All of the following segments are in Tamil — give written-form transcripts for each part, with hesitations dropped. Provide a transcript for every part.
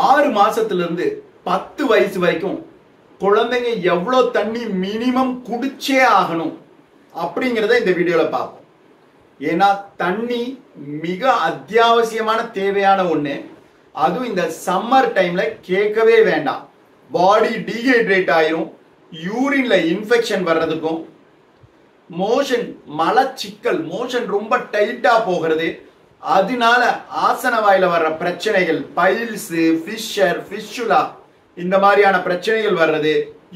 6 மாசத்துல இருந்து 10 வயசு வரைக்கும் குழந்தைங்க எவ்வளவு தண்ணி மினிமம் குடிச்சே ஆகணும் அப்படிங்கறத இந்த வீடியோல பார்ப்போம். ஏன்னா தண்ணி மிக அத்தியாவசியமான தேவையான ஒண்ணு. அதுவும் இந்த சம்மர் டைம்ல கேட்கவே வேண்டாம். பாடி டீஹைட்ரேட் ஆயிரும், யூரின்ல இன்ஃபெக்ஷன் வர்றதுக்கும், மோஷன் மலச்சிக்கல், மோஷன் ரொம்ப டைட்டா போகிறது, அதனால ஆசன வாயில வர்ற பிரச்சனைகள், பைல்ஸ், ஃபிஷர், ஃபிஷுலா இந்த மாதிரியான பிரச்சனைகள் வர்றது,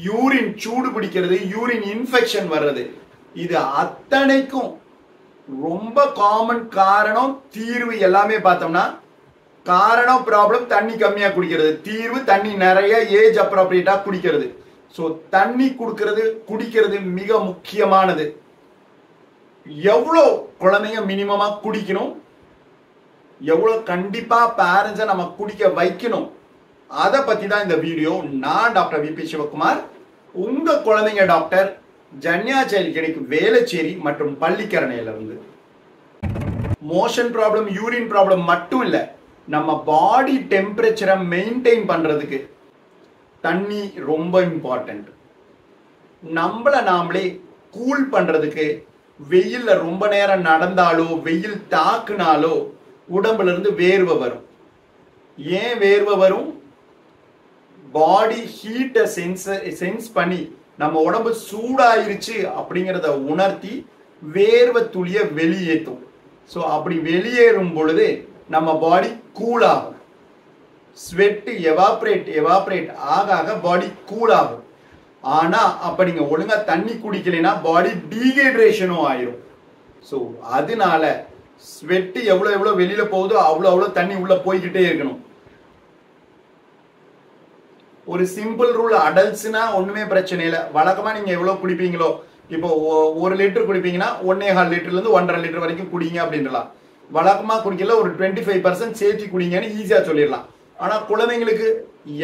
யூரின் சூடு பிடிக்கிறது, யூரின் இன்ஃபெக்ஷன் வர்றது, இது அத்தனைக்கும் ரொம்ப காமன் காரணம். தீர்வு எல்லாமே பார்த்தோம்னா காரணம் ப்ராப்ளம் தண்ணி கம்மியா குடிக்கிறது, தீர்வு தண்ணி நிறைய ஏஜ் அப்ரோப்ரியேட்டா குடிக்கிறது. சோ தண்ணி குடிக்கிறது மிக முக்கியமானது. எவ்வளோ குழந்தைங்க மினிமமா குடிக்கணும், எவ்வளவு கண்டிப்பா பேரண்ட்ஸை நம்ம குடிக்க வைக்கணும், அதை பத்தி தான் இந்த வீடியோ. நான் டாக்டர் வி.பி. சிவகுமார், உங்க குழந்தைங்க டாக்டர், ஜன்யா சைல்ட் கிளினிக், வேளச்சேரி மற்றும் பள்ளிக்கரணையில இருந்து. மோஷன் ப்ராப்ளம், யூரின் ப்ராப்ளம் மட்டும் இல்ல, நம்ம பாடி டெம்பரேச்சரை மெயின்டைன் பண்றதுக்கு தண்ணி ரொம்ப இம்பார்ட்டன்ட். நம்மள நாமளே கூல் பண்றதுக்கு வெயில்ல ரொம்ப நேரம் நடந்தாலோ வெயில் தாக்குனாலோ உடம்புல இருந்து வேர்வை வரும். ஏன் வேர்வை வரும்? பாடி ஹீட்டை சென்ஸ் பண்ணி நம்ம உடம்பு சூடாயிருச்சு அப்படிங்கிறத உணர்த்தி வேர்வை துளிய வெளியேற்றும். ஸோ அப்படி வெளியேறும் பொழுது நம்ம பாடி கூல் ஆகும். ஸ்வெட் எவாப்ரேட் ஆக பாடி கூல் ஆகும். ஆனா அப்ப நீங்க ஒழுங்கா தண்ணி குடிக்கலைன்னா பாடி டீஹைட்ரேஷனும் ஆயிரும். ஸோ அதனால ஸ்வெட் எவ்வளவு வெளியில போகுதோ அவ்வளவு தண்ணி உள்ள போய்கிட்டே இருக்கணும். ஒரு சிம்பிள் ரூல், அடல்ட்ஸ்னா ஒண்ணுமே பிரச்சனை இல்லை. வழக்கமா நீங்க எவ்வளவு குடிப்பீங்களோ, இப்போ 1 லிட்டர் குடிப்பீங்கன்னா 1.25 லிட்டர்ல இருந்து 1.5 லிட்டர் வரைக்கும் குடிங்க அப்படின்றலாம். வழக்கமா குடிக்கல ஒரு 25% சேர்த்து குடிங்கன்னு ஈஸியா சொல்லிடலாம். ஆனா குழந்தைங்களுக்கு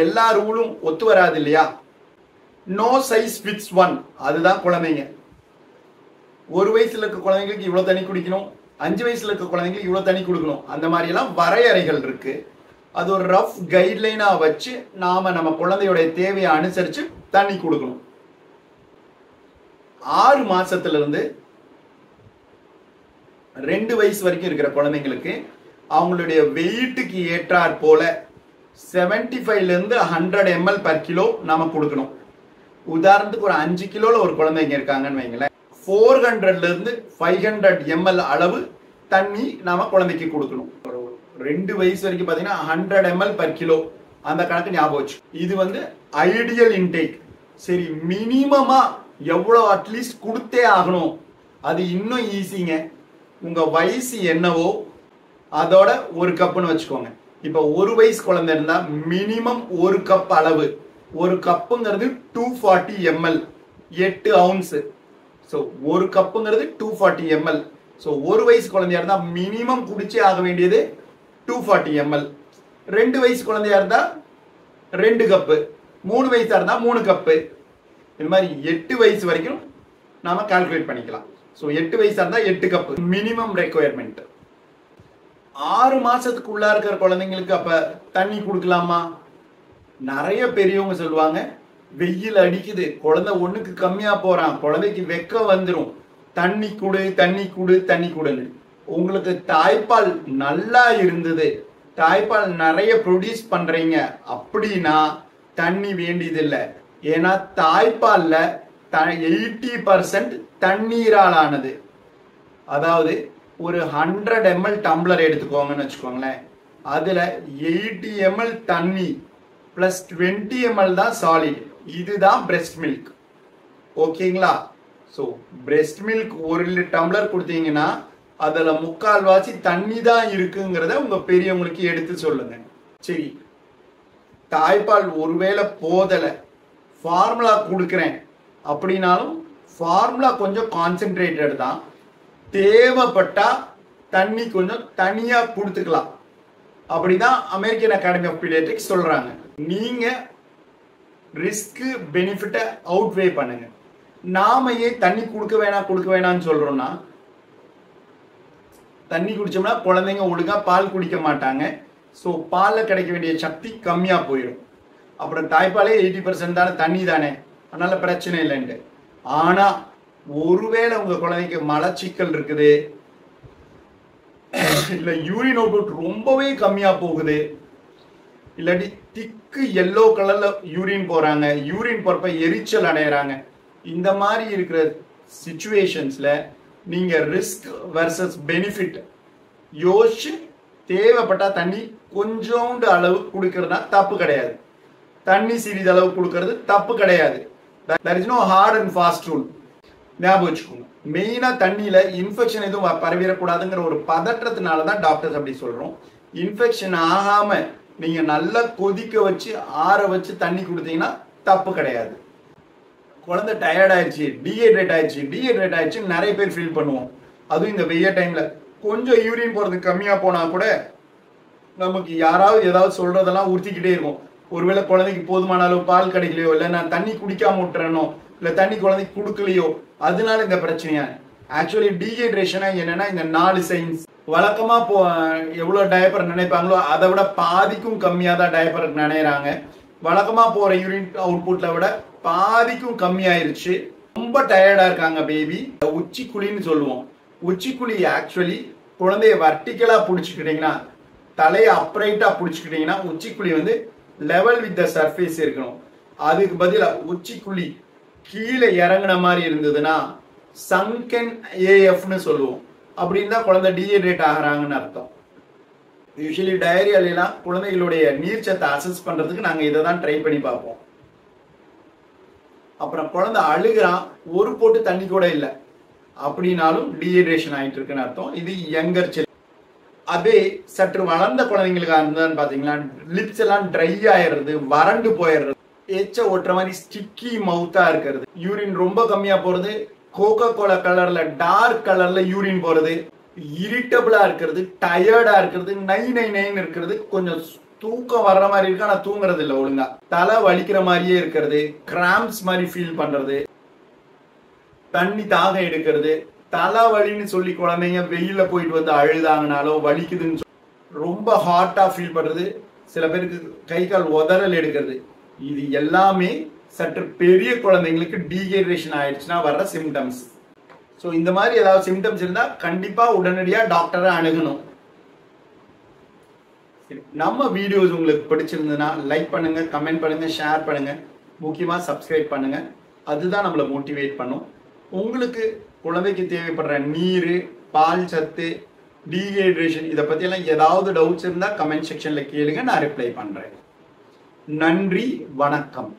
எல்லா ரூலும் ஒத்து வராது இல்லையா? நோ சைஸ் ஃபிட்ஸ் ஒன், அதுதான் குழந்தைங்க. 1 வயசுல இருக்க குழந்தைங்களுக்கு இவ்வளவு தண்ணி குடிக்கணும், 5 வயசுல இருக்க குழந்தைங்களுக்கு இவ்வளவு தண்ணி கொடுக்கணும், அந்த மாதிரி எல்லாம் வரையறைகள் இருக்கு. அது ஒரு ரஃப் கைட்லைனா வச்சு நம்ம குழந்தையோட தேவையை அனுசரிச்சு தண்ணி கொடுக்கணும். 6 மாசத்துல இருந்து 2 வயசு வரைக்கும் இருக்கிற குழந்தைங்களுக்கு அவங்களுடைய வெயிட்டுக்கு ஏற்றாற் போல 75 இருந்து 100 ml per கிலோ நாம கொடுக்கணும். உதாரணத்துக்கு ஒரு 5 கிலோல ஒரு குழந்தைங்க இருக்காங்கன்னு வைங்களேன், 400 இருந்து 500 ml அளவு தண்ணி நாம குழந்தைக்கு கொடுக்கணும். 2 வயசு வரைக்கும் பாத்தீங்கன்னா 100 ml per கிலோ, அந்த கணக்கு ஞாபகம் வச்சு. இது ஐடியல் இன்டேக். சரி, மினிமமா எவ்வளவு அட்லீஸ்ட் கொடுத்தே ஆகணும், அது இன்னும் ஈஸிங்க. உங்க வயசு என்னவோ அதோட 1 கப்புன்னு வச்சுக்கோங்க. இப்ப 1 வயசு குழந்தை இருந்தா மினிமம் 1 கப் அளவு. 1 கப்புங்கிறது 240 ml, 8 ounce. So 1 கப்புங்கிறது 240 ml. So 1 வயசு குழந்தையா இருந்தா மினிமம் குடிச்சே ஆக வேண்டியது 240 ml. 2 வயசு குழந்தையா இருந்தா 2 கப்பு, 3 வயசா இருந்தா 3 கப்பு. இது மாதிரி 8 வயசு வரைக்கும் நாம கால்குலேட் பண்ணிக்கலாம். ஸோ 8 வயசா இருந்தா 8 கப்பு மினிமம் ரெக்குயர்மெண்ட். 6 மாசத்துக்கு உள்ள இருக்கிற குழந்தைங்களுக்கு அப்ப தண்ணி கொடுக்கலாமா? நிறைய பெரியவங்க சொல்லுவாங்க, வெயில் அடிக்குது, குழந்தை ஒண்ணுக்கு கம்மியா போறான், குழந்தைக்கு வெக்க வந்துடும், தண்ணி குடு தண்ணி குடு தண்ணி குடுன்னு. உங்களுக்கு தாய்ப்பால் நல்லா இருந்தது, தாய்ப்பால் நிறைய ப்ரொடியூஸ் பண்றீங்க அப்படின்னா தண்ணி வேண்டியதில்லை. ஏன்னா தாய்ப்பால்ல 80% தண்ணீரால் ஆனது. அதாவது ஒரு 100 ml டம்ளர் எடுத்துக்கோங்கன்னு வச்சுக்கோங்களேன், அதுல 80 ml தண்ணி பிளஸ் 20 ml தான் சாலிட். இதுதான் பிரெஸ்ட் மில்க். ஓகேங்களா? ஸோ பிரெஸ்ட் மில்க் 1 டம்ளர் கொடுத்தீங்கன்னா அதுல 3/4 தண்ணி தான் இருக்குங்கிறத உங்க பெரியவங்களுக்கு எடுத்து சொல்லுங்க. சரி, தாய்ப்பால் ஒருவேளை போதல, ஃபார்முலா கொடுக்குறேன் அப்படின்னாலும் ஃபார்முலா கொஞ்சம் கான்சென்ட்ரேட்டட் தான், தேவைப்பட்டா தண்ணி கொஞ்சம் தனியா கொடுத்துக்கலாம். அப்படிதான் அமெரிக்கன் அகாடமி ஆஃப் பீடியாட்ரிக்ஸ் சொல்றாங்க. நீங்க ரிஸ்க் பெனிஃபிட்டை அவுட்வே பண்ணுங்க. நாம ஏன் தண்ணி கொடுக்க வேணாம்னு சொல்றோம்னா, தண்ணி குடிச்சோம்னா குழந்தைங்க ஒழுங்கா பால் குடிக்க மாட்டாங்க, ஸோ பாலில் கிடைக்க வேண்டிய சக்தி கம்மியாக போயிடும். அப்புறம் தாய்ப்பாலே 80% தானே, தண்ணி தானே, அதனால பிரச்சனை இல்லைன்ட்டு. ஆனால் ஒருவேளை உங்கள் குழந்தைக்கு மலச்சிக்கல் இருக்குது, இல்லை யூரின் அவுட்புட் ரொம்பவே கம்மியாக போகுது, இல்லாட்டி திக்கு எல்லோ கலரில் யூரின் போகிறாங்க, யூரின் போகிறப்ப எரிச்சல் அடைகிறாங்க, இந்த மாதிரி இருக்கிற சிச்சுவேஷன்ஸில் நீங்கள் ரிஸ்க் வர்சஸ் பெனிஃபிட் யோசிச்சு தேவைப்பட்டா தண்ணி கொஞ்சோண்டு அளவு கொடுக்கறதுனா தப்பு கிடையாது, தண்ணி சிறிதளவு கொடுக்கறது தப்பு கிடையாது. there is no hard and fast rule. ஞாபகம் வச்சுக்கோங்க. மெயினாக தண்ணியில் இன்ஃபெக்ஷன் எதுவும் பரவிடக்கூடாதுங்கிற ஒரு பதற்றத்தினால தான் டாக்டர்ஸ் அப்படி சொல்கிறோம். இன்ஃபெக்ஷன் ஆகாமல் நீங்கள் நல்லா கொதிக்க வச்சு ஆற வச்சு தண்ணி கொடுத்தீங்கன்னா தப்பு கிடையாது. குழந்தை டயர்ட் ஆயிடுச்சு, டீஹைட்ரேட் ஆயிடுச்சு நிறைய பேர் ஃபீல் பண்ணுவோம். அதுவும் இந்த வெய்ய டைமில் கொஞ்சம் யூரின் போகிறது கம்மியாக போனால் கூட நமக்கு யாராவது ஏதாவது சொல்கிறதெல்லாம் உறுத்திக்கிட்டே இருக்கும். ஒருவேளை குழந்தைக்கு போதுமான அளவு பால் கிடைக்கலையோ, இல்லை நான் தண்ணி குடிக்காம விட்டுறனோ, இல்லை தண்ணி குழந்தைக்கு கொடுக்கலையோ, அதனால இந்த பிரச்சனையா. ஆக்சுவலி டீஹைட்ரேஷனா என்னன்னா இந்த 4 சைன்ஸ். வழக்கமா எவ்வளோ டயப்பர் நினைப்பாங்களோ அதை விட பாதிக்கும் கம்மியாக தான் டயப்பர் நினைறாங்க. வழக்கமா போற யூரின் அவுட்புட்ல விட பாதிக்கும் கம்மியாயிருச்சு. ரொம்ப டயர்டா இருக்காங்க பேபி. உச்சிக்குழின்னு சொல்லுவோம். உச்சிக்குழி ஆக்சுவலி குழந்தைய வர்டிக்கலா பிடிச்சிக்கிட்டீங்கன்னா, தலையை அப்ரைட்டா பிடிச்சிக்கிட்டீங்கன்னா உச்சிக்குழி வந்து லெவல் வித் த சர்ஃபேஸ் இருக்கணும். அதுக்கு பதிலாக உச்சிக்குழி கீழே இறங்கின மாதிரி இருந்ததுன்னா சங்கன் ஏஎஃப்னு சொல்லுவோம். அப்படின்னு தான் குழந்தை டீஹைட்ரேட் ஆகிறாங்கன்னு அர்த்தம். யூஸ்வலி டயரியாலாம் குழந்தைகளுடைய நீர்ச்சத்தை அசஸ் பண்றதுக்கு நாங்கள் இதை தான் ட்ரை பண்ணி பார்ப்போம். அப்புறம் குழந்தை அழுகிறான், ஒரு போட்டு தண்ணி கூட இல்லை அப்படின்னாலும் டீஹைட்ரேஷன் ஆகிட்டு இருக்குன்னு அர்த்தம். இது யங்கர் சில்ட்ரன். அதே சற்று வளர்ந்த குழந்தைங்களுக்கு இருந்தான்னு பார்த்தீங்கன்னா லிப்ஸ் எல்லாம் ட்ரை ஆயிடுறது, வறண்டு போயிடுறது, எச்ச ஓட்டுற மாதிரி ஸ்டிக்கி மவுத்தா இருக்கிறது, யூரின் ரொம்ப கம்மியா போறது, கோகோ கோலா கலர்ல டார்க் கலர்ல யூரின் போறது, இரிட்டபிளா இருக்கிறது, டயர்டா இருக்கிறது, நைன்னு இருக்கிறது, கொஞ்சம் தூக்கம் வர்ற மாதிரி இருக்கு ஆனா தூங்குறது இல்லை ஒழுங்கா, தலை வலிக்கிற மாதிரியே இருக்கிறது, கிராம்ப்ஸ் மாதிரி ஃபீல் பண்றது, தண்ணி தாகம் எடுக்கிறது, தலைவலின்னு சொல்லி குழந்தைங்க வெயில போயிட்டு வந்து அழுதாங்கனாலோ வலிக்குதுன்னு ரொம்ப ஹாட்டா ஃபீல் பண்றது, சில பேருக்கு கை கால் உதறல் எடுக்கிறது, இது எல்லாமே சற்று பெரிய குழந்தைங்களுக்கு டீஹைட்ரேஷன் ஆயிடுச்சுன்னா வர்ற சிம்டம்ஸ். ஸோ இந்த மாதிரி ஏதாவது சிம்டம்ஸ் இருந்தா கண்டிப்பா உடனடியா டாக்டரை அணுகணும். நம்ம வீடியோஸ் உங்களுக்கு பிடிச்சிருந்ததுன்னா லைக் பண்ணுங்க, கமெண்ட் பண்ணுங்க, ஷேர் பண்ணுங்க, முக்கியமா சப்ஸ்கிரைப் பண்ணுங்க. அதுதான் நம்மளை மோட்டிவேட் பண்ணும். உங்களுக்கு குழந்தைக்கு தேவைப்படுற நீர், பால் சத்து, டீஹைட்ரேஷன் இதை பற்றியெல்லாம் ஏதாவது டவுட்ஸ் இருந்தால் கமெண்ட் செக்ஷனில் கேளுங்க, நான் ரிப்ளை பண்ணுறேன். நன்றி, வணக்கம்.